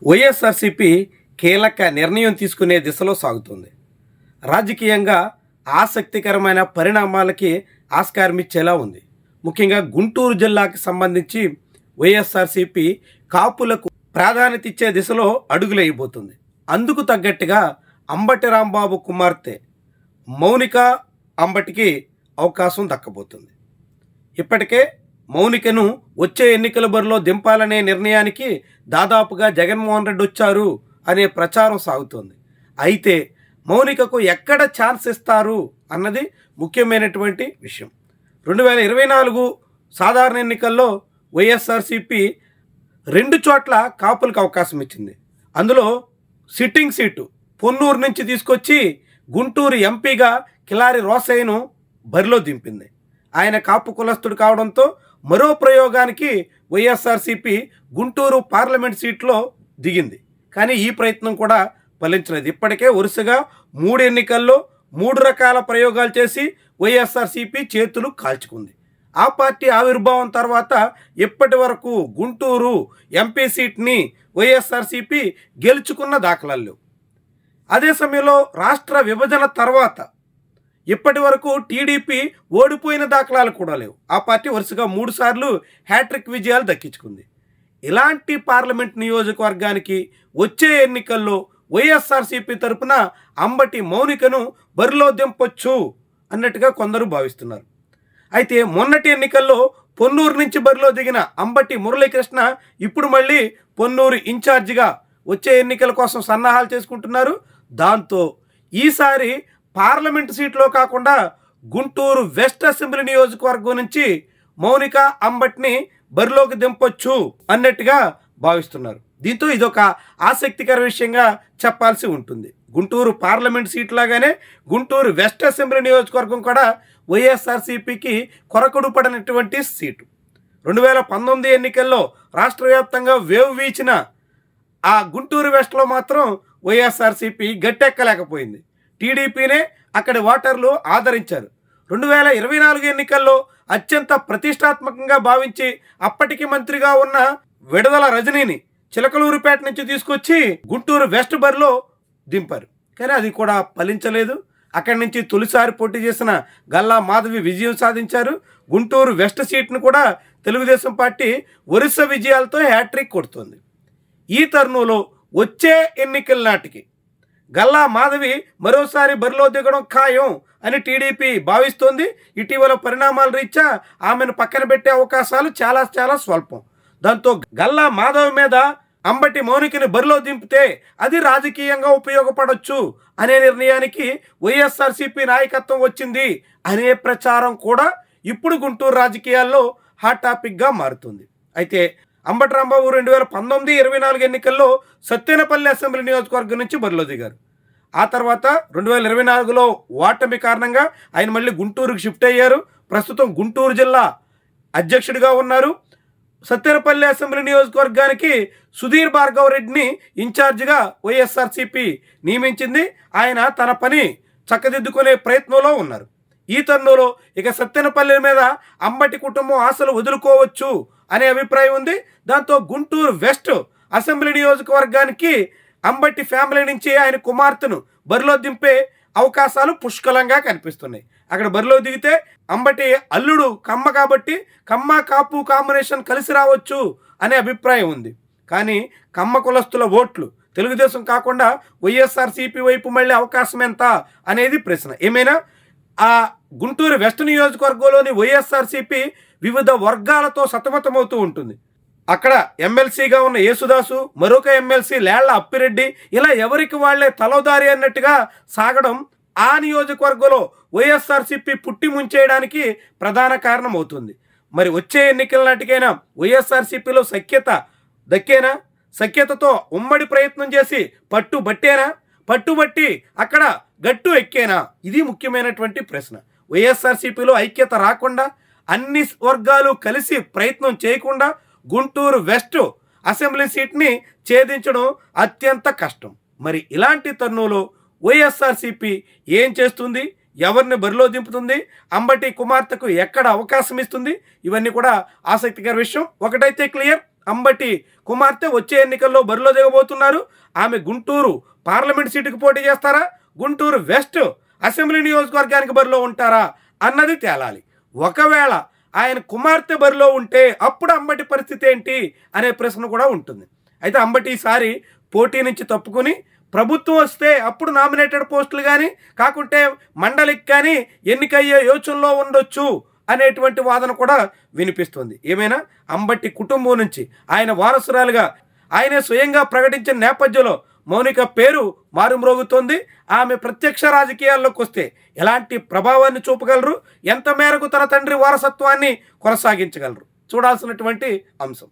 వైఎస్ఆర్సీపీ కీలక నిర్ణయం తీసుకునే దిశలో సాగుతుంది. రాజకీయంగా ఆసక్తికరమైన పరిణామాలకి ఆస్కారం ఇచ్చేలా ఉంది. ముఖ్యంగా గుంటూరు జిల్లాకి సంబంధించి వైఎస్ఆర్సీపీ కాపులకు ప్రాధాన్యత ఇచ్చే దిశలో అడుగులేయబోతుంది. అందుకు తగ్గట్టుగా అంబటి రాంబాబు కుమార్తె మౌనిక అంబటికి అవకాశం దక్కబోతుంది. ఇప్పటికే మౌనికను వచ్చే ఎన్నికల బరిలో దింపాలనే నిర్ణయానికి దాదాపుగా జగన్మోహన్ రెడ్డి వచ్చారు అనే ప్రచారం సాగుతోంది. అయితే మౌనికకు ఎక్కడ ఛాన్స్ ఇస్తారు అన్నది ముఖ్యమైనటువంటి విషయం. 2024 సాధారణ ఎన్నికల్లో వైఎస్ఆర్సీపీ 2 చోట్ల కాపులకు అవకాశం ఇచ్చింది. అందులో సిట్టింగ్ సీటు పొన్నూరు నుంచి తీసుకొచ్చి గుంటూరు ఎంపీగా కిలారి రోసయ్యను బరిలో దింపింది. ఆయన కాపు కులస్తుడు కావడంతో మరో ప్రయోగానికి వైఎస్ఆర్సీపీ గుంటూరు పార్లమెంట్ సీట్లో దిగింది. కానీ ఈ ప్రయత్నం కూడా ఫలించలేదు. ఇప్పటికే వరుసగా 3 ఎన్నికల్లో 3 రకాల ప్రయోగాలు చేసి వైఎస్ఆర్సీపీ చేతులు కాల్చుకుంది. ఆ పార్టీ ఆవిర్భావం తర్వాత ఇప్పటి వరకు గుంటూరు ఎంపీ సీట్ని వైఎస్ఆర్సీపీ గెలుచుకున్న దాఖలాలు లేవు. అదే సమయంలో రాష్ట్ర విభజన తర్వాత ఇప్పటి వరకు టీడీపీ ఓడిపోయిన దాఖలాలు కూడా లేవు. ఆ పార్టీ వరుసగా 3 సార్లు హ్యాట్రిక్ విజయాలు దక్కించుకుంది. ఇలాంటి పార్లమెంట్ నియోజకవర్గానికి వచ్చే ఎన్నికల్లో వైఎస్ఆర్సీపీ తరపున అంబటి మౌనికను బరిలో దింపొచ్చు అన్నట్టుగా కొందరు భావిస్తున్నారు. అయితే మొన్నటి ఎన్నికల్లో పొన్నూరు నుంచి బరిలో దిగిన అంబటి మురళీకృష్ణ ఇప్పుడు మళ్ళీ పొన్నూరు ఇన్ఛార్జిగా వచ్చే ఎన్నికల కోసం సన్నాహాలు చేసుకుంటున్నారు. దాంతో ఈసారి పార్లమెంట్ సీట్లో కాకుండా గుంటూరు వెస్ట్ అసెంబ్లీ నియోజకవర్గం నుంచి మౌనిక అంబటిని బరిలోకి దింపొచ్చు అన్నట్టుగా భావిస్తున్నారు. దీంతో ఇదొక ఆసక్తికర విషయంగా చెప్పాల్సి ఉంటుంది. గుంటూరు పార్లమెంట్ సీట్ లాగానే గుంటూరు వెస్ట్ అసెంబ్లీ నియోజకవర్గం కూడా వైఎస్ఆర్సీపీకి కొరకడు పడినటువంటి సీటు. 2019 ఎన్నికల్లో రాష్ట్ర వ్యాప్తంగా వేవ్ వీచిన ఆ గుంటూరు వెస్ట్లో మాత్రం వైఎస్ఆర్సీపీ గట్టెక్కలేకపోయింది. టీడీపీనే అక్కడి ఓటర్లు ఆదరించారు. 2024 ఎన్నికల్లో అత్యంత ప్రతిష్టాత్మకంగా భావించి అప్పటికి మంత్రిగా ఉన్న విడదల రజనీని చిలకలూరుపేట నుంచి తీసుకొచ్చి గుంటూరు వెస్ట్ బరిలో దింపారు. కానీ అది కూడా ఫలించలేదు. అక్కడి నుంచి తొలిసారి పోటీ చేసిన గల్లా మాధవి విజయం సాధించారు. గుంటూరు వెస్ట్ సీట్ను కూడా తెలుగుదేశం పార్టీ వరుస విజయాలతో హ్యాట్రిక్ కొడుతోంది. ఈ తరుణంలో వచ్చే ఎన్నికల నాటికి గల్లా మాధవి మరోసారి బరిలో దిగడం ఖాయం అని టీడీపీ భావిస్తోంది. ఇటీవల పరిణామాల రీత్యా ఆమెను పక్కన పెట్టే అవకాశాలు చాలా స్వల్పం. దాంతో గల్లా మాధవి మీద అంబటి మౌనికని బరిలో దింపితే అది రాజకీయంగా ఉపయోగపడవచ్చు అనే నిర్ణయానికి వైఎస్ఆర్సీపీ నాయకత్వం వచ్చింది అనే ప్రచారం కూడా ఇప్పుడు గుంటూరు రాజకీయాల్లో హాట్ టాపిక్గా మారుతుంది. అయితే అంబటి రాంబాబు 2019-24 ఎన్నికల్లో సత్తెనపల్లి అసెంబ్లీ నియోజకవర్గం నుంచి బరిలో దిగారు. ఆ తర్వాత 2024లో ఓటమి కారణంగా ఆయన మళ్ళీ గుంటూరుకు షిఫ్ట్ అయ్యారు. ప్రస్తుతం గుంటూరు జిల్లా అధ్యక్షుడిగా ఉన్నారు. సత్తెనపల్లి అసెంబ్లీ నియోజకవర్గానికి సుధీర్ భార్గవ్ రెడ్డిని ఇన్ఛార్జిగా వైఎస్ఆర్సీపీ నియమించింది. ఆయన తన పని చక్కదిద్దుకునే ప్రయత్నంలో ఉన్నారు. ఈ తరుణంలో ఇక సత్తెనపల్లి మీద అంబటి కుటుంబం ఆశలు వదులుకోవచ్చు అనే అభిప్రాయం ఉంది. దాంతో గుంటూరు వెస్ట్ అసెంబ్లీ నియోజకవర్గానికి అంబటి ఫ్యామిలీ నుంచి ఆయన కుమార్తెను బరిలో దింపే అవకాశాలు పుష్కలంగా కనిపిస్తున్నాయి. అక్కడ బరిలో దిగితే అంబటి అల్లుడు కమ్మ కాబట్టి కమ్మ కాపు కాంబినేషన్ కలిసి రావచ్చు అనే అభిప్రాయం ఉంది. కానీ కమ్మ కులస్తుల ఓట్లు తెలుగుదేశం కాకుండా వైఎస్ఆర్సీపీ వైపు మళ్ళీ అవకాశం ఎంత అనేది ప్రశ్న. ఏమైనా ఆ గుంటూరు వెస్ట్ నియోజకవర్గంలోని వైఎస్ఆర్సీపీ వివిధ వర్గాలతో సతమతమవుతూ ఉంటుంది. అక్కడ ఎమ్మెల్సీగా ఉన్న యేసుదాసు, మరొక ఎమ్మెల్సీ లేళ్ల అప్పిరెడ్డి, ఇలా ఎవరికి వాళ్లే తలోదారి అన్నట్టుగా సాగడం ఆ నియోజకవర్గంలో వైఎస్ఆర్సీపీ పుట్టి ముంచేయడానికి ప్రధాన కారణం అవుతుంది. మరి వచ్చే ఎన్నికల నాటికైనా వైఎస్ఆర్సీపీలో సఖ్యత దక్కేనా? సఖ్యతతో ఉమ్మడి ప్రయత్నం చేసి పట్టుబట్టి అక్కడ గట్టు ఎక్కేనా? ఇది ముఖ్యమైనటువంటి ప్రశ్న. వైఎస్ఆర్సీపీలో ఐక్యత రాకుండా, అన్ని వర్గాలు కలిసి ప్రయత్నం చేయకుండా గుంటూరు వెస్ట్ అసెంబ్లీ సీట్ని ఛేదించడం అత్యంత కష్టం. మరి ఇలాంటి తరుణంలో వైఎస్ఆర్సీపీ ఏం చేస్తుంది? ఎవరిని బరిలో దింపుతుంది? అంబటి కుమార్తెకు ఎక్కడ అవకాశం ఇస్తుంది? ఇవన్నీ కూడా ఆసక్తికర విషయం. ఒకటైతే క్లియర్, అంబటి కుమార్తె వచ్చే ఎన్నికల్లో బరిలో దిగబోతున్నారు. ఆమె గుంటూరు పార్లమెంట్ సీటుకు పోటీ చేస్తారా, గుంటూరు వెస్ట్ అసెంబ్లీ నియోజకవర్గానికి బరిలో ఉంటారా అన్నది తేలాలి. ఒకవేళ ఆయన కుమార్తె బరిలో ఉంటే అప్పుడు అంబటి పరిస్థితి ఏంటి అనే ప్రశ్న కూడా ఉంటుంది. అయితే అంబటి ఈసారి పోటీ నుంచి తప్పుకుని ప్రభుత్వం వస్తే అప్పుడు నామినేటెడ్ పోస్టులు కానీ కాకుంటే మండలికి కానీ ఎన్నికయ్యే యోచనలో ఉండొచ్చు అనేటువంటి వాదన కూడా వినిపిస్తుంది. ఏమైనా అంబటి కుటుంబం నుంచి ఆయన వారసురాలుగా ఆయనే స్వయంగా ప్రకటించిన నేపథ్యంలో మౌనిక పేరు మారుమ్రోగుతోంది. ఆమె ప్రత్యక్ష రాజకీయాల్లోకి వస్తే ఎలాంటి ప్రభావాన్ని చూపగలరు, ఎంత మేరకు తన తండ్రి వారసత్వాన్ని కొనసాగించగలరు చూడాల్సినటువంటి అంశం.